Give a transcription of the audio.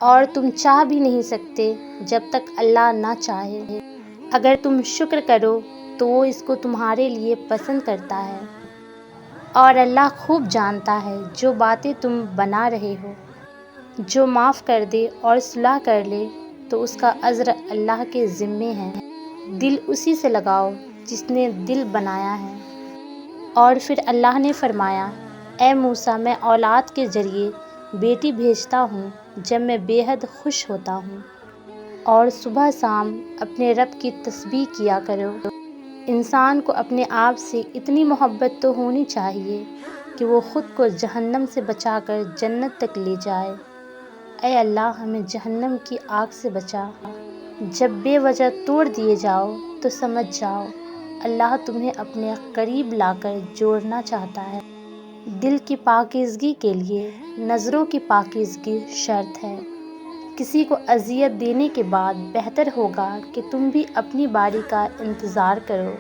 اور تم چاہ بھی نہیں سکتے جب تک اللہ نہ چاہے۔ اگر تم شکر کرو تو وہ اس کو تمہارے لیے پسند کرتا ہے، اور اللہ خوب جانتا ہے جو باتیں تم بنا رہے ہو۔ جو معاف کر دے اور صلح کر لے تو اس کا اجر اللہ کے ذمے ہے۔ دل اسی سے لگاؤ جس نے دل بنایا ہے۔ اور پھر اللہ نے فرمایا، اے موسیٰ، میں اولاد کے ذریعے بیٹی بھیجتا ہوں جب میں بے حد خوش ہوتا ہوں، اور صبح شام اپنے رب کی تسبیح کیا کرو۔ انسان کو اپنے آپ سے اتنی محبت تو ہونی چاہیے کہ وہ خود کو جہنم سے بچا کر جنت تک لے جائے۔ اے اللہ، ہمیں جہنم کی آگ سے بچا۔ جب بے وجہ توڑ دیے جاؤ تو سمجھ جاؤ اللہ تمہیں اپنے قریب لا کر جوڑنا چاہتا ہے۔ دل کی پاکیزگی کے لیے نظروں کی پاکیزگی شرط ہے۔ کسی کو اذیت دینے کے بعد بہتر ہوگا کہ تم بھی اپنی باری کا انتظار کرو۔